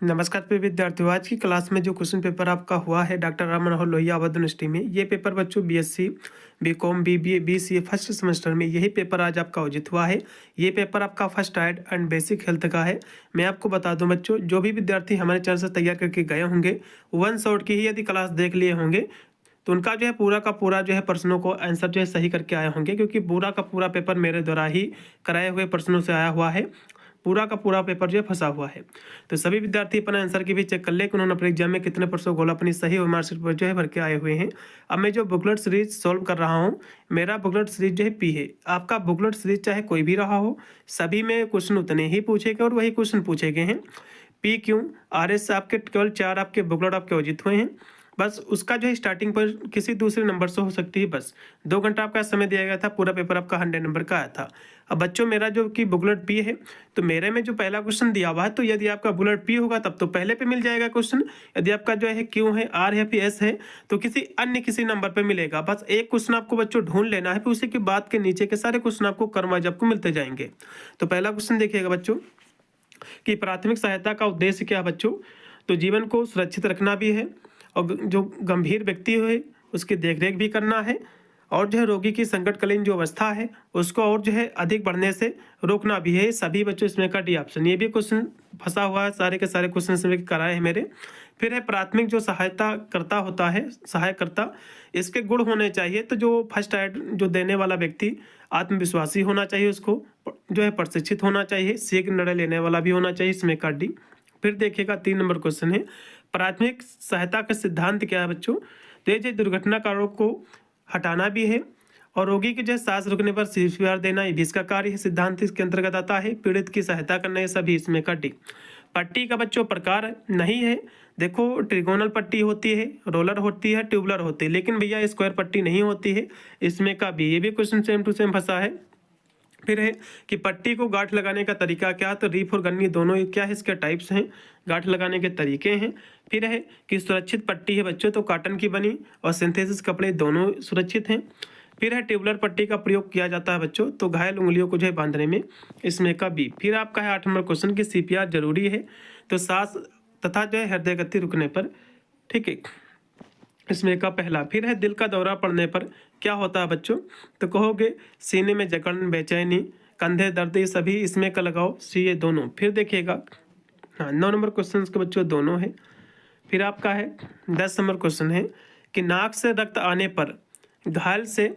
नमस्कार प्रिय विद्यार्थियों। आज की क्लास में जो क्वेश्चन पेपर आपका हुआ है डॉक्टर राम मनोहर लोहिया अवध यूनिवर्सिटी में, ये पेपर बच्चों BSc, BCom, BBA, BCA first semester में यही पेपर आज आपका आयोजित हुआ है। ये पेपर आपका first aid and basic health का है। मैं आपको बता दूं बच्चों, जो भी विद्यार्थी हमारे चैनल से तैयार करके गए होंगे, वन शॉट की ही यदि क्लास देख लिए होंगे तो उनका जो है पूरा का पूरा जो है प्रश्नों को आंसर जो है सही करके आए होंगे, क्योंकि पूरा का पूरा पेपर मेरे द्वारा ही कराए हुए प्रश्नों से आया हुआ है। पूरा का पूरा पेपर जो है फंसा हुआ है। तो सभी विद्यार्थी अपना आंसर की भी चेक कर ले कि उन्होंने अपने एग्जाम में कितने प्रश्नों गोल अपनी सही और मार्कशीट पर जो है भर के आए हुए हैं। अब मैं जो बुकलेट सीरीज सॉल्व कर रहा हूँ, मेरा बुकलेट सीरीज जो है पी है। आपका बुकलेट सीरीज चाहे कोई भी रहा हो, सभी में क्वेश्चन उतने ही पूछे गए और वही क्वेश्चन पूछे गए हैं। पी क्यू आर एस आपके केवल 4 आपके बुकलेट आपके आयोजित हुए हैं। बस उसका जो है स्टार्टिंग पर किसी दूसरे नंबर से हो सकती है। बस 2 घंटा आपका समय दिया गया था, पूरा पेपर आपका 100 नंबर का आया था। अब बच्चों मेरा जो कि बुकलेट पी है, तो मेरे में जो पहला क्वेश्चन दिया हुआ है, तो यदि आपका बुकलेट पी होगा तब तो पहले पे मिल जाएगा क्वेश्चन। यदि आपका जो है क्यू है, आर है, फिर एस है, तो किसी नंबर पे मिलेगा। बस एक क्वेश्चन आपको बच्चों ढूंढ लेना है, फिर उसी के बाद के नीचे के सारे क्वेश्चन आपको क्रमवाइज आपको मिलते जाएंगे। तो पहला क्वेश्चन देखिएगा बच्चों कि प्राथमिक सहायता का उद्देश्य क्या है बच्चों। तो जीवन को सुरक्षित रखना भी है, और जो गंभीर व्यक्ति है उसकी देखरेख भी करना है, और जो है रोगी की संकटकालीन जो अवस्था है उसको और जो है अधिक बढ़ने से रोकना भी है। सभी बच्चों इसमें का डी ऑप्शन। ये भी क्वेश्चन फंसा हुआ है, सारे के सारे क्वेश्चन इसमें कराए हैं मेरे। फिर है प्राथमिक जो सहायता करता होता है, सहायकर्ता, इसके गुण होने चाहिए। तो जो फर्स्ट एड जो देने वाला व्यक्ति आत्मविश्वासी होना चाहिए, उसको जो है प्रशिक्षित होना चाहिए, शीघ्र निर्णय लेने वाला भी होना चाहिए, इसमें का डी। फिर देखिएगा 3 नंबर क्वेश्चन है, प्राथमिक सहायता का सिद्धांत क्या है बच्चों। तो ये जो दुर्घटनाकारों को हटाना भी है, और रोगी के जो सांस रुकने पर सीपीआर देना, ये भी इसका कार्य है, सिद्धांत इसके अंतर्गत आता है। पीड़ित की सहायता करना, ये सभी इसमें का डी। पट्टी का बच्चों प्रकार नहीं है। देखो ट्रिगोनल पट्टी होती है, रोलर होती है, ट्यूबलर होती है, लेकिन भैया स्क्वायर पट्टी नहीं होती है, इसमें का भी। ये भी क्वेश्चन सेम टू सेम फंसा है। फिर है कि पट्टी को गांठ लगाने का तरीका क्या, तो रीफ और गन्नी दोनों क्या है, इसके टाइप्स हैं, गांठ लगाने के तरीके हैं। फिर है कि सुरक्षित पट्टी है बच्चों, तो कॉटन की बनी और सिंथेसिस कपड़े दोनों सुरक्षित हैं। फिर है ट्यूबलर पट्टी का प्रयोग किया जाता है बच्चों, तो घायल उंगलियों को जो है बांधने में, इसमें का बी। फिर आपका है 8 नंबर क्वेश्चन कि सीपीआर जरूरी है, तो सांस तथा जो है हृदय गति रुकने पर, ठीक है, इसमें का पहला। फिर है दिल का दौरा पड़ने पर क्या होता है बच्चों, तो कहोगे सीने में जकड़न, बेचैनी, कंधे दर्द, ये सभी इसमें का लगाओ सी, ये दोनों। फिर देखिएगा हाँ 9 नंबर क्वेश्चन के बच्चों दोनों है। फिर आपका है 10 नंबर क्वेश्चन है कि नाक से रक्त आने पर घायल से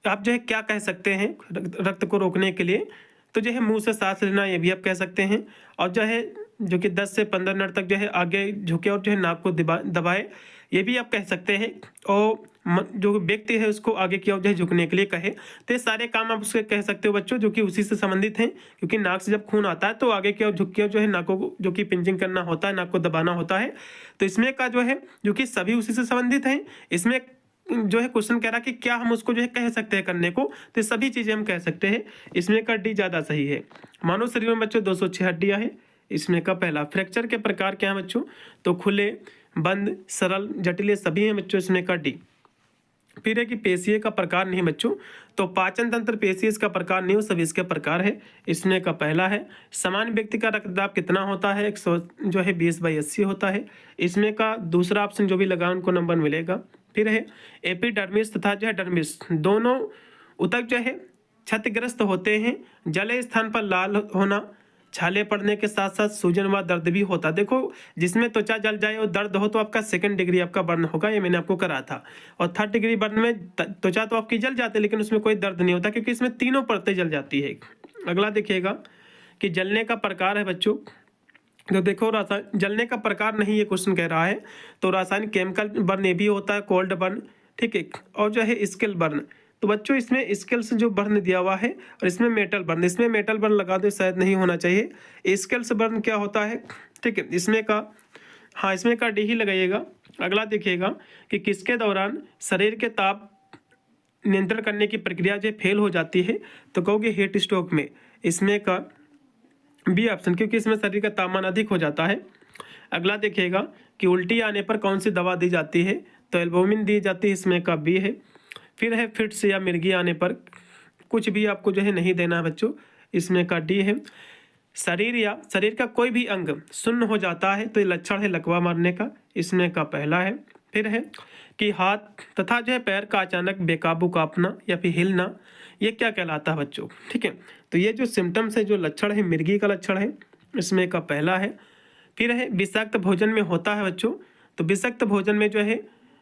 आप जो है क्या कह सकते हैं रक्त को रोकने के लिए, तो जो है मुंह से सांस लेना, ये भी आप कह सकते हैं। और जो है जो कि 10 से 15 मिनट तक जो है आगे झुके और जो है नाक को दबाए, ये भी आप कह सकते हैं। और जो व्यक्ति है उसको आगे की ओर जो है झुकने के लिए कहे, तो ये सारे काम आप उसके कह सकते हो बच्चों, जो कि उसी से संबंधित हैं। क्योंकि नाक से जब खून आता है तो आगे की ओर झुक के जो है नाकों को जो कि पिंचिंग करना होता है, नाक को दबाना होता है। तो इसमें का जो है जो कि सभी उसी से संबंधित हैं। इसमें जो है क्वेश्चन कह रहा कि क्या हम उसको जो है कह सकते हैं करने को, तो सभी चीजें हम कह सकते हैं। इसमें का डी ज्यादा सही है। मानव शरीर में बच्चों 206 हड्डियां हैं, इसमें का पहला। फ्रैक्चर के प्रकार क्या है बच्चों, तो खुले, बंद, सरल, जटिल, सभी हैं बच्चों, इसमें का डी। फिर है कि पेशीय का प्रकार नहीं बच्चों, तो पाचन तंत्र पेशीय इसका प्रकार नहीं हो, सभी इसके प्रकार है, इसमें का पहला है। सामान्य व्यक्ति का रक्तदाब कितना होता है, 100 जो है 20/80 होता है, इसमें का दूसरा ऑप्शन जो भी लगा उनको नंबर मिलेगा। फिर है एपिडर्मिस तथा जो है डर्मिस दोनों ऊतक जो है क्षतिग्रस्त होते हैं, जले स्थान पर लाल होना, छाले पड़ने के साथ साथ सूजन व दर्द भी होता है। देखो जिसमें त्वचा जल जाए और दर्द हो तो आपका 2nd डिग्री आपका बर्न होगा, ये मैंने आपको करा था। और 3rd डिग्री बर्न में त्वचा तो आपकी जल जाती है लेकिन उसमें कोई दर्द नहीं होता, क्योंकि इसमें तीनों परतें जल जाती है। अगला देखिएगा कि जलने का प्रकार है बच्चों, तो देखो जलने का प्रकार नहीं ये क्वेश्चन कह रहा है, तो रासायनिक केमिकल बर्न ये भी होता है, कोल्ड बर्न, ठीक है, और जो है स्किल बर्न। तो बच्चों इसमें स्केल से जो बर्न दिया हुआ है, और इसमें मेटल बर्न, इसमें मेटल बर्न लगा दो, शायद नहीं होना चाहिए। स्केल से बर्न क्या होता है, ठीक है, इसमें का हाँ इसमें का डी ही लगाइएगा। अगला देखिएगा कि किसके दौरान शरीर के ताप नियंत्रण करने की प्रक्रिया जो फेल हो जाती है, तो कहोगे हीट स्ट्रोक में, इसमें का बी ऑप्शन, क्योंकि इसमें शरीर का तापमान अधिक हो जाता है। अगला देखिएगा कि उल्टी आने पर कौन सी दवा दी जाती है, तो एल्बुमिन दी जाती है, इसमें का बी है। फिर है फिट्स या मिर्गी आने पर कुछ भी आपको जो है नहीं देना है बच्चों, इसमें का डी है। शरीर का कोई भी अंग सुन्न हो जाता है तो ये लक्षण है लकवा मारने का, इसमें का पहला है। फिर है कि हाथ तथा जो है पैर का अचानक बेकाबू कांपना या फिर हिलना, ये क्या कहलाता है बच्चों, ठीक है। तो ये जो सिम्टम्स है, जो लक्षण है, मिर्गी का लक्षण है, इसमें का पहला है। फिर है विषाक्त भोजन में होता है बच्चों, तो विषाक्त भोजन में जो है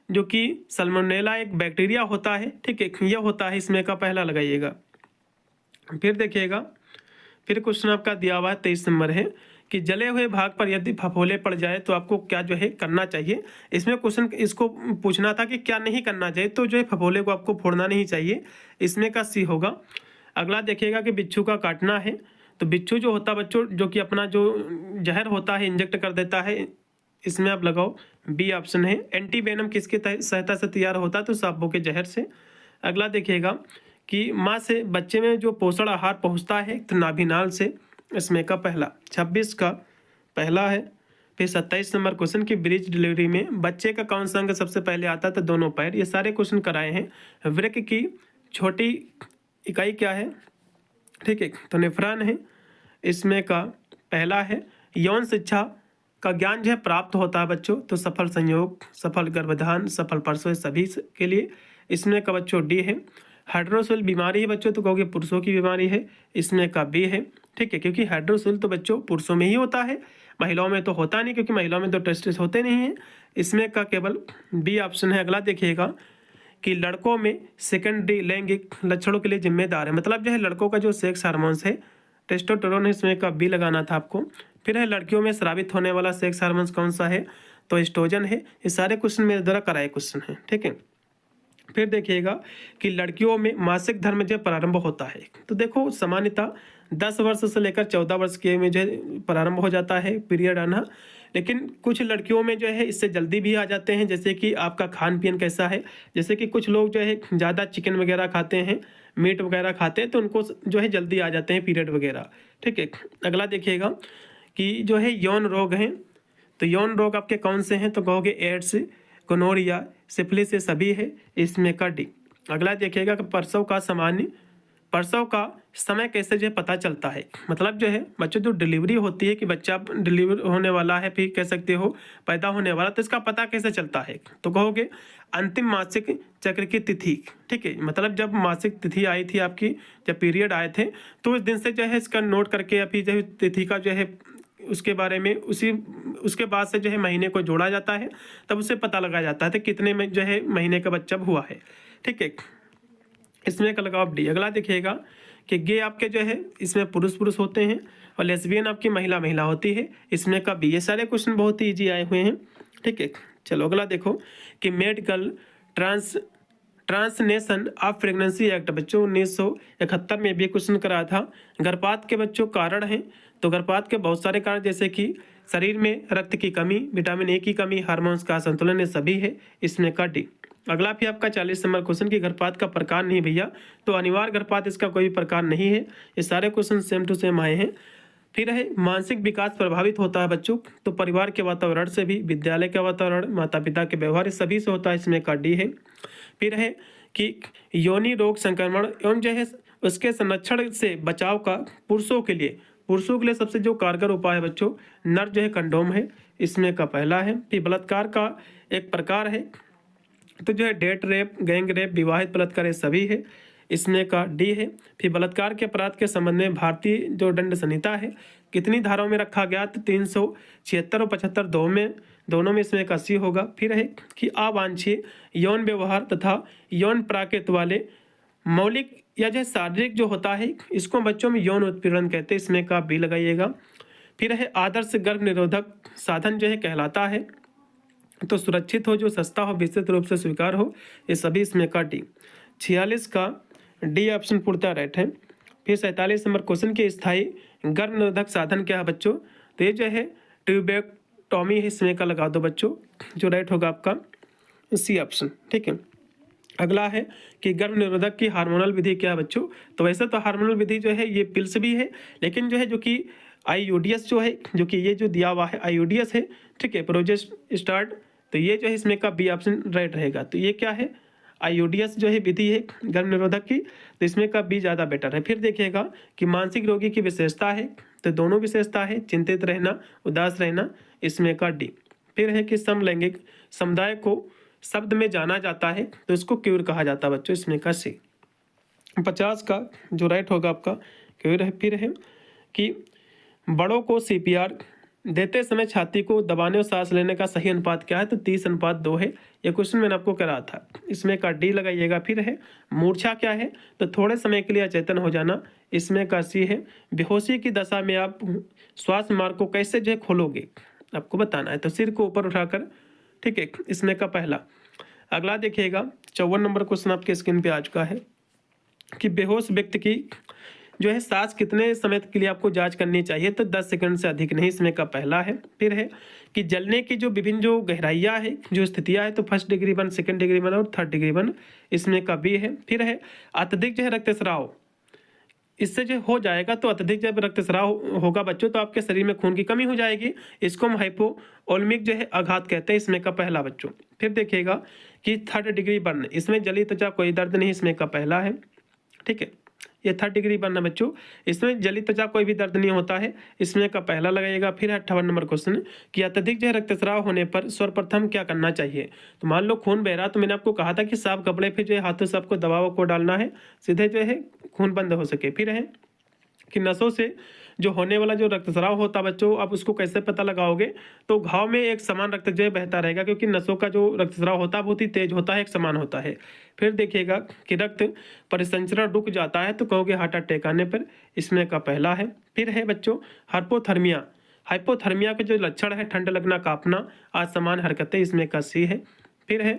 जो कि सल्मोनेला एक बैक्टीरिया होता है, ठीक है, यह होता है, इसमें का पहला लगाइएगा। फिर देखिएगा, फिर क्वेश्चन आपका दिया हुआ है 23 नंबर है कि जले हुए भाग पर यदि फफोले पड़ जाए तो आपको क्या जो है करना चाहिए। इसमें क्वेश्चन इसको पूछना था कि क्या नहीं करना चाहिए, तो जो है फफोले को आपको फोड़ना नहीं चाहिए, इसमें का सी होगा। अगला देखिएगा कि बिच्छू का काटना है, तो बिच्छू जो होता है बच्चों जो कि अपना जो जहर होता है इंजेक्ट कर देता है, इसमें आप लगाओ बी ऑप्शन है। एंटी वेनम किसके सहायता से तैयार होता है, तो सांपों के जहर से। अगला देखिएगा कि माँ से बच्चे में जो पोषण आहार पहुँचता है तो नाभिनाल से, इसमें का पहला। 26 का पहला है। फिर 27 नंबर क्वेश्चन की ब्रीच डिलीवरी में बच्चे का कौन सा अंग सबसे पहले आता है, तो दोनों पैर। ये सारे क्वेश्चन कराए हैं। वृक्क की छोटी इकाई क्या है, ठीक है, तो नेफ्रॉन है, इसमें का पहला है। यौन शिक्षा का ज्ञान जो है प्राप्त होता है बच्चों, तो सफल संयोग, सफल गर्भधान, सफल प्रसव सभी के लिए, इसमें का बच्चों डी है। हाइड्रोसिल बीमारी है बच्चों, तो कहोगे पुरुषों की बीमारी है, इसमें का बी है, ठीक है, क्योंकि हाइड्रोसिल तो बच्चों पुरुषों में ही होता है, महिलाओं में तो होता नहीं, क्योंकि महिलाओं में तो टेस्टिस होते नहीं हैं, इसमें का केवल बी ऑप्शन है। अगला देखिएगा कि लड़कों में सेकेंडरी लैंगिक लक्षणों के लिए जिम्मेदार है, मतलब जो है लड़कों का जो सेक्स हार्मोन्स है, टेस्टोस्टेरोन है, इसमें का बी लगाना था आपको। फिर है लड़कियों में स्रावित होने वाला सेक्स हार्मोन्स कौन सा है, तो एस्ट्रोजन है। ये सारे क्वेश्चन मेरे द्वारा कराए क्वेश्चन हैं, ठीक है। फिर देखिएगा कि लड़कियों में मासिक धर्म जो प्रारंभ होता है, तो देखो सामान्यतः 10 वर्ष से लेकर 14 वर्ष के में जो प्रारंभ हो जाता है पीरियड आना, लेकिन कुछ लड़कियों में जो है इससे जल्दी भी आ जाते हैं, जैसे कि आपका खान पीन कैसा है। जैसे कि कुछ लोग जो है ज़्यादा चिकन वगैरह खाते हैं, मीट वगैरह खाते हैं, तो उनको जो है जल्दी आ जाते हैं पीरियड वगैरह, ठीक है। अगला देखिएगा कि जो है यौन रोग हैं, तो यौन रोग आपके कौन से हैं, तो कहोगे एड्स, गोनोरिया, सिफिलिस, ये सभी है, इसमें का डी। अगला देखिएगा कि प्रसव का समय कैसे जो है पता चलता है, मतलब जो है बच्चों जो डिलीवरी होती है कि बच्चा डिलीवर होने वाला है, फिर कह सकते हो पैदा होने वाला, तो इसका पता कैसे चलता है, तो कहोगे अंतिम मासिक चक्र की तिथि, ठीक है, मतलब जब मासिक तिथि आई थी आपकी, जब पीरियड आए थे, तो उस दिन से जो है इसका नोट करके या फिर जो है तिथि का जो है उसके बारे में उसके बाद से जो है महीने को जोड़ा जाता है, तब उसे पता लगाया जाता है तो कितने में जो है महीने का बच्चा हुआ है, ठीक है, इसमें का लगाओ डी। अगला देखिएगा कि गे आपके जो है इसमें पुरुष होते हैं और लेस्बियन आपकी महिला होती है, इसमें का बी। ये सारे क्वेश्चन बहुत ही ईजी आए हुए हैं, ठीक है। चलो अगला देखो कि मेडिकल ट्रांसनेशन ऑफ प्रेगनेंसी एक्ट बच्चों 1971 में भी क्वेश्चन करा था। गर्भपात के बच्चों कारण हैं, तो गर्भपात के बहुत सारे कारण, जैसे कि शरीर में रक्त की कमी, विटामिन ए की कमी, हार्मोन्स का असंतुलन, ये सभी है, इसमें का डी। अगला भी आपका 40 नंबर क्वेश्चन की गर्भपात का प्रकार नहीं भैया, तो अनिवार्य गर्भपात इसका कोई प्रकार नहीं है। ये सारे क्वेश्चन सेम टू सेम आए हैं। फिर है मानसिक विकास प्रभावित होता है बच्चों, तो परिवार के वातावरण से भी, विद्यालय के वातावरण, माता पिता के व्यवहार, सभी से होता है, इसमें का डी है। फिर है कि योनि रोग संक्रमण एवं जो है उसके संरक्षण से बचाव का पुरुषों के लिए सबसे जो कारगर उपाय है बच्चों, नर जो है कंडोम है, इसमें का पहला है। फिर बलात्कार का एक प्रकार है, तो जो है डेट रेप, गैंग रेप, विवाहित बलात्कार, ये सभी है, इसमें का डी है। फिर बलात्कार के अपराध के संबंध में भारतीय जो दंड संहिता है कितनी धाराओं में रखा गया, तो 376 और 75 दोनों में, इसमें का सी होगा। फिर है कि अवांछनीय यौन व्यवहार तथा यौन प्राकृत वाले मौलिक या जो शारीरिक जो होता है, इसको बच्चों में यौन उत्पीड़न कहते हैं, इसमें का बी लगाइएगा। फिर है आदर्श गर्भ निरोधक साधन जो है कहलाता है, तो सुरक्षित हो, जो सस्ता हो, विस्तृत रूप से स्वीकार हो, ये सभी इसमें का डी। 46 का डी ऑप्शन पूर्णतः राइट है। फिर 47 नंबर क्वेश्चन के स्थायी गर्भ निरोधक साधन क्या है बच्चों, तो ये जो है ट्यूबेक्टोमी है, इसमें का लगा दो बच्चों, जो राइट होगा आपका सी ऑप्शन, ठीक है। अगला है कि गर्भ निरोधक की हार्मोनल विधि क्या है बच्चों, तो वैसे तो हार्मोनल विधि जो है ये पिल्स भी है, लेकिन जो है जो कि आईयूडीएस जो है, जो कि ये जो दिया हुआ है आईयूडीएस है, ठीक है, प्रोजेस्टेरोन, तो ये जो है इसमें का बी ऑप्शन राइट रहेगा। तो ये क्या है, आईयूडीएस जो है विधि है गर्भ निरोधक की, तो इसमें का बी ज़्यादा बेटर है। फिर देखिएगा कि मानसिक रोगी की विशेषता है, तो दोनों विशेषता है, चिंतित रहना, उदास रहना, इसमें का डी। फिर है कि समलैंगिक समुदाय को शब्द में जाना जाता है तो इसको क्यूर कहा जाता है बच्चों, इसमें का सी। 50 का जो राइट होगा आपका क्यूर है। फिर है कि बड़ों को CPR देते समय छाती को दबाने और सांस लेने का सही अनुपात क्या है, तो 30:2 है। ये क्वेश्चन मैंने आपको करा था, इसमें का डी लगाइएगा। फिर है मूर्छा क्या है, तो थोड़े समय के लिए अचेतन हो जाना, इसमें का सी है। बेहोशी की दशा में आप श्वास मार्ग को कैसे जो है खोलोगे, आपको बताना है, तो सिर को ऊपर उठाकर, ठीक है, इसमें का पहला। अगला देखिएगा 54 नंबर क्वेश्चन आपके स्क्रीन पे आ चुका है कि बेहोश व्यक्ति की जो है सांस कितने समय के लिए आपको जांच करनी चाहिए, तो 10 सेकंड से अधिक नहीं, इसमें का पहला है। फिर है कि जलने की जो विभिन्न जो गहराइयाँ है, जो स्थितियाँ है, तो 1st डिग्री 1, 2nd डिग्री 1 और 3rd डिग्री 1, इसमें का बी है। फिर है अत्यधिक जो है रक्तस्राव, इससे जो हो जाएगा, तो अत्यधिक जब रक्तस्राव होगा बच्चों तो आपके शरीर में खून की कमी हो जाएगी, इसको हम हाइपोओलेमिक जो है आघात कहते हैं, इसमें का पहला बच्चों। फिर देखिएगा कि 3rd डिग्री बर्न, इसमें जली त्वचा कोई दर्द नहीं, इसमें का पहला है, ठीक है। ये 3rd डिग्री बर्न है बच्चों, इसमें जली त्वचा कोई भी दर्द नहीं होता है, इसमें का पहला लगाइएगा। फिर 58 नंबर क्वेश्चन कि अत्यधिक जो है रक्तस्राव होने पर सर्वप्रथम क्या करना चाहिए, तो मान लो खून बह रहा, तो मैंने आपको कहा था कि साफ कपड़े पे जो है हाथों से आपको दबाव को डालना है, सीधे जो है खून बंद हो सके। फिर है कि नसों से जो होने वाला जो रक्तस्राव होता है बच्चों, आप उसको कैसे पता लगाओगे, तो घाव में एक समान रक्त जो है बहता रहेगा, क्योंकि नसों का जो रक्तस्राव होता है बहुत ही तेज होता है, एक समान होता है। फिर देखिएगा कि रक्त परिसंचरण रुक जाता है, तो कहोगे हार्ट अटैक आने पर, इसमें का पहला है। फिर है बच्चों हाइपोथर्मिया, हाइपोथर्मिया के जो लक्षण है ठंड लगना, कांपना, असमान हरकतें, इसमें का सी है। फिर है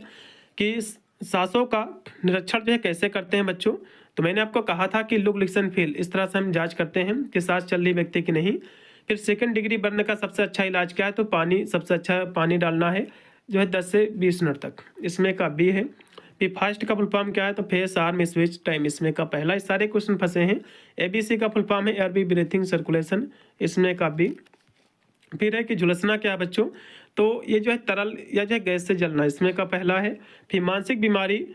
कि सांसों का निरीक्षण जो है कैसे करते हैं बच्चों, तो मैंने आपको कहा था कि लुक लिसन फील, इस तरह से हम जांच करते हैं कि सांस चल रही व्यक्ति की नहीं। फिर 2nd डिग्री बर्न का सबसे अच्छा इलाज क्या है, तो पानी, सबसे अच्छा पानी डालना है जो है 10 से 20 मिनट तक, इसमें का बी है। फिर फास्ट का फुल फॉर्म क्या है, तो फेस आर्म स्विच टाइम, इसमें का पहला। इस सारे क्वेश्चन फंसे हैं। ABC का फुल फॉर्म है एयर बी ब्रीथिंग सर्कुलेशन, इसमें का बी। फिर है कि झुलसना क्या है बच्चों, तो ये जो है तरल या जो है गैस से जलना, इसमें का पहला है। फिर मानसिक बीमारी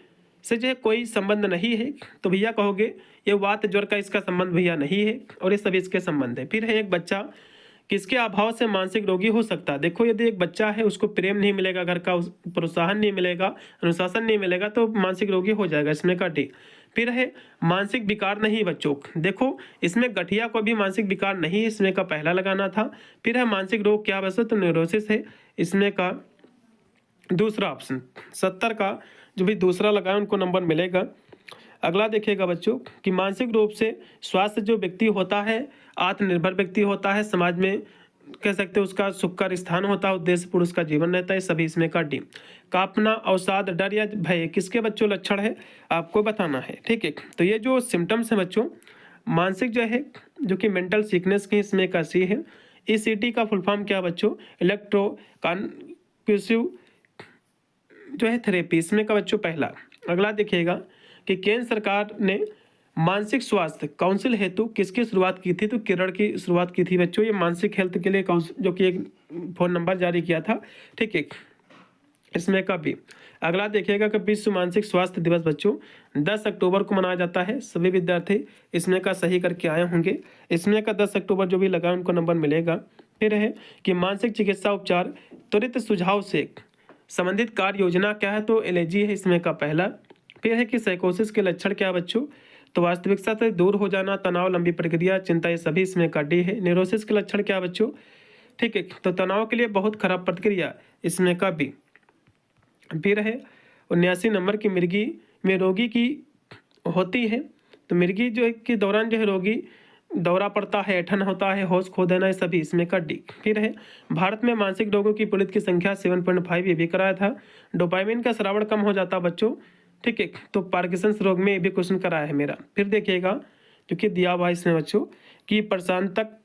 से जो है कोई संबंध नहीं है, तो भैया कहोगे ये वात ज्वर का इसका संबंध भैया नहीं है, और ये सभी इसके संबंध है। फिर है एक बच्चा किसके अभाव से मानसिक रोगी हो सकता है, देखो यदि एक बच्चा है उसको प्रेम नहीं मिलेगा, घर का प्रोत्साहन नहीं मिलेगा, अनुशासन नहीं मिलेगा, तो मानसिक रोगी हो जाएगा, इसमें का डी। फिर है मानसिक विकार नहीं बच्चों, देखो इसमें गठिया को भी मानसिक विकार नहीं, इसमें का पहला लगाना था। फिर है मानसिक रोग क्या बच्चों, तो न्यूरोसिस है, इसमें का दूसरा ऑप्शन। 70 का जो भी दूसरा लगाए उनको नंबर मिलेगा। अगला देखिएगा बच्चों कि मानसिक रूप से स्वास्थ्य जो व्यक्ति होता है, आत्मनिर्भर व्यक्ति होता है, समाज में कह सकते हैं उसका सुखकर स्थान होता है, उद्देश्यपूर्ण उसका जीवन रहता है, सभी इसमें का डी। कांपना, अवसाद, डर या भय किसके बच्चों लक्षण है, आपको बताना है, ठीक है। तो ये जो सिम्टम्स हैं बच्चों मानसिक जो है, जो कि मेंटल सिकनेस की, इसमें का सी है। ECT का फुल फॉर्म क्या बच्चों, इलेक्ट्रो कन्वल्सिव जो है थेरेपी, इसमें का बच्चों पहला। अगला देखिएगा कि केंद्र सरकार ने मानसिक स्वास्थ्य काउंसिल हेतु किसकी शुरुआत की थी, तो केरल की शुरुआत की थी बच्चों, ये मानसिक हेल्थ के लिए काउंसिल, जो कि एक फोन नंबर जारी किया था, ठीक है, इसमें का भी। अगला देखिएगा कि विश्व मानसिक स्वास्थ्य दिवस बच्चों 10 अक्टूबर को मनाया जाता है, सभी विद्यार्थी इसमें का सही करके आए होंगे, इसमें का 10 अक्टूबर जो भी लगा उनको नंबर मिलेगा। फिर है कि मानसिक चिकित्सा उपचार त्वरित सुझाव से संबंधित कार्य योजना क्या है, तो एलर्जी है, इसमें का पहला। फिर है कि साइकोसिस के लक्षण क्या है बच्चों, तो वास्तविकता से दूर हो जाना, तनाव, लंबी प्रक्रिया, चिंता, ये सभी इसमें का डी है। न्यूरोसिस के लक्षण क्या है बच्चों, ठीक है, तो तनाव के लिए बहुत खराब प्रतिक्रिया, इसमें का बी। फिर है 79 नंबर की मिर्गी में रोगी की होती है, तो मिर्गी जो के दौरान जो है रोगी दौरा पड़ता है, ऐठन होता है, होश खो देना, है सभी इसमें का डी। फिर है भारत में मानसिक रोगों की पीड़ित की संख्या 7.5, ये भी कराया था। डोपामिन का स्रावण कम हो जाता बच्चों, ठीक है, तो पार्किंसंस रोग में ये भी क्वेश्चन कराया है मेरा। फिर देखिएगा जो कि दिया हुआ इसमें बच्चों कि प्रशांतक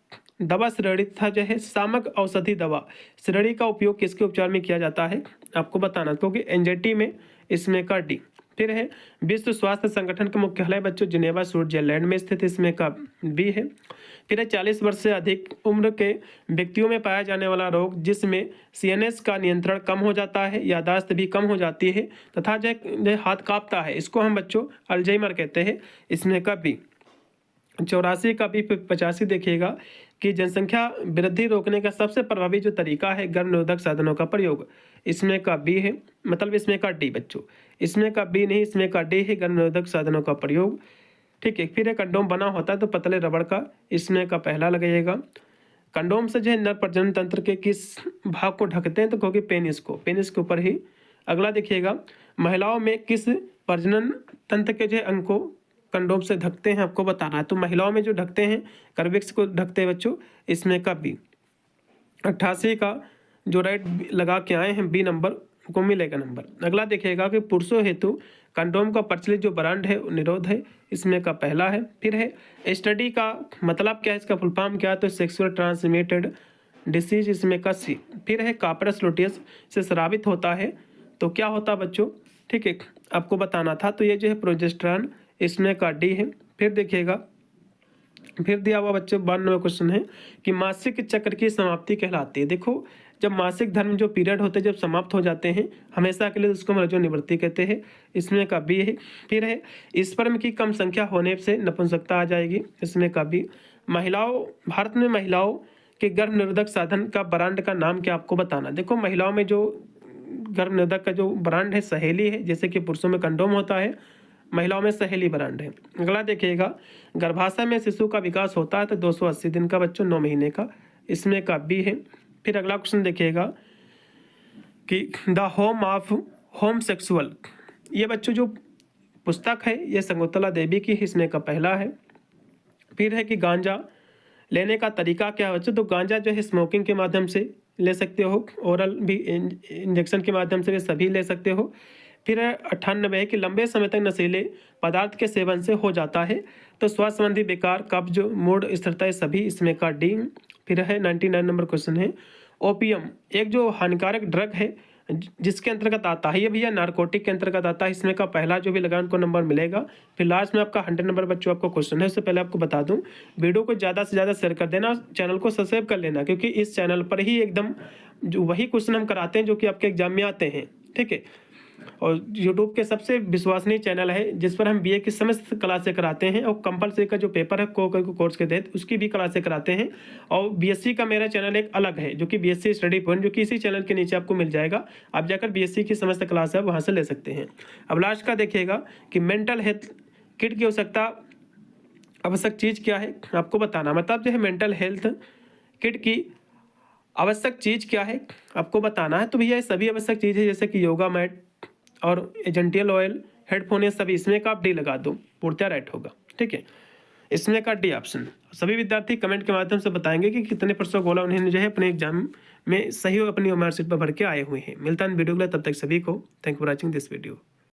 दवा श्रेणी था जो है सामक औषधि दवा श्रेणी का उपयोग किसके उपचार में किया जाता है, आपको बताना, क्योंकि एंजाइटी में, इसमें का डी। फिर है विश्व स्वास्थ्य संगठन का मुख्यालय बच्चों जिनेवा स्विट्जरलैंड में स्थित, इसमें का बी है। फिर है 40 वर्ष से अधिक उम्र के व्यक्तियों में पाया जाने वाला रोग जिसमें CNS का नियंत्रण कम हो जाता है, यादाश्त भी कम हो जाती है तथा जो हाथ कांपता है, इसको हम बच्चों अल्जाइमर कहते हैं, इसमें का बी। 84 का भी 85 देखिएगा कि जनसंख्या वृद्धि रोकने का सबसे प्रभावी जो तरीका है गर्भ निरोधक साधनों का प्रयोग। इसमें का बी है, मतलब इसमें का डी बच्चों, इसमें का बी नहीं, इसमें का डी है, गर्भ निरोधक साधनों का प्रयोग। ठीक है, फिर है कंडोम बना होता है तो पतले रबड़ का, इसमें का पहला लगेगा। कंडोम से जो है नर प्रजनन तंत्र के किस भाग को ढकते हैं, तो क्योंकि पेनिस को, पेनिस के ऊपर ही। अगला देखिएगा, महिलाओं में किस प्रजनन तंत्र के जो है अंग को कंडोम से ढकते हैं, आपको बताना है। तो महिलाओं में जो ढकते हैं कर्विक्स को ढकते हैं बच्चों, इसमें का बी। 88 का जो राइट लगा के आए हैं बी नंबर को मिलेगा नंबर। अगला देखिएगा कि पुरुषों हेतु कंडोम का प्रचलित जो ब्रांड है निरोध है, इसमें का पहला है। फिर है स्टडी का मतलब क्या है, इसका फुल फॉर्म क्या है, तो सेक्सुअल ट्रांसमिटेड डिसीज, इसमें का सी। फिर है कापरस लुटियस से स्रावित होता है तो क्या होता बच्चों, ठीक है, आपको बताना था। तो ये जो है प्रोजेस्टेरॉन, इसमें का डी है। फिर देखिएगा, फिर दिया हुआ बच्चों 92 क्वेश्चन है कि मासिक चक्र की समाप्ति कहलाती है। देखो, जब मासिक धर्म जो पीरियड होते हैं जब समाप्त हो जाते हैं हमेशा के लिए, उसको हम रजोनिवृत्ति कहते हैं, इसमें का बी है। फिर है स्पर्म की कम संख्या होने से नपुंसकता आ जाएगी, इसमें का बी। महिलाओं, भारत में महिलाओं के गर्भ निरोधक साधन का ब्रांड का नाम क्या, आपको बताना। देखो, महिलाओं में जो गर्भ निरोधक का जो ब्रांड है सहेली है, जैसे कि पुरुषों में कंडोम होता है, महिलाओं में सहेली ब्रांड है। अगला देखिएगा, गर्भाशय में शिशु का विकास होता है तो 280 दिन का बच्चों, 9 महीने का, इसमें का बी है। फिर अगला क्वेश्चन देखिएगा कि द होम ऑफ होमसेक्सुअल, ये बच्चों जो पुस्तक है ये शकुंतला देवी की, इसमें का पहला है। फिर है कि गांजा लेने का तरीका क्या है बच्चों, तो गांजा जो है स्मोकिंग के माध्यम से ले सकते हो, ओरल भी इंजेक्शन के माध्यम से भी सभी ले सकते हो। फिर 98 है कि लंबे समय तक नशीले पदार्थ के सेवन से हो जाता है तो स्वास्थ्य संबंधी बेकार, कब्ज, मूड स्थिरता, सभी, इसमें का डी। फिर है 99 नंबर क्वेश्चन है, ओपियम एक जो हानिकारक ड्रग है जिसके अंतर्गत आता है, ये भैया नारकोटिक के अंतर्गत आता है, इसमें का पहला जो भी लगा उनको नंबर मिलेगा। फिर लास्ट में आपका 100 नंबर बच्चों आपको क्वेश्चन है। उससे पहले आपको बता दूं, वीडियो को ज़्यादा से ज़्यादा शेयर कर देना, चैनल को सब्सक्राइब कर लेना, क्योंकि इस चैनल पर ही एकदम जो वही क्वेश्चन हम कराते हैं जो कि आपके एग्जाम में आते हैं, ठीक है। और YouTube के सबसे विश्वसनीय चैनल है जिस पर हम BA की समस्त क्लासें कराते हैं, और कंपलसरी का जो पेपर है कोर्स के तहत उसकी भी क्लासें कराते हैं। और BSc का मेरा चैनल एक अलग है जो कि BSc स्टडी पॉइंट, जो कि इसी चैनल के नीचे आपको मिल जाएगा, आप जाकर BSc की समस्त क्लास है वहाँ से ले सकते हैं। अब लास्ट का देखिएगा कि मेंटल हेल्थ किट की आवश्यकता आवश्यक चीज़ क्या है, आपको बताना। मतलब जो है मेंटल हेल्थ किट की आवश्यक चीज़ क्या है आपको बताना है। तो भैया ये सभी आवश्यक चीज़ है, जैसे कि योगा मैट और एजेंटियल ऑयल, हेडफोन, ये सभी, इसमें का आप डी लगा दो, पूर्णतः राइट होगा, ठीक है, इसमें का डी ऑप्शन। सभी विद्यार्थी कमेंट के माध्यम से बताएंगे कि कितने % गोला उन्होंने जो है अपने एग्जाम में सही अपनी मार्कशीट पर भर के आए हुए हैं। मिलता है वीडियो के लिए, तब तक सभी को thank for watching this video.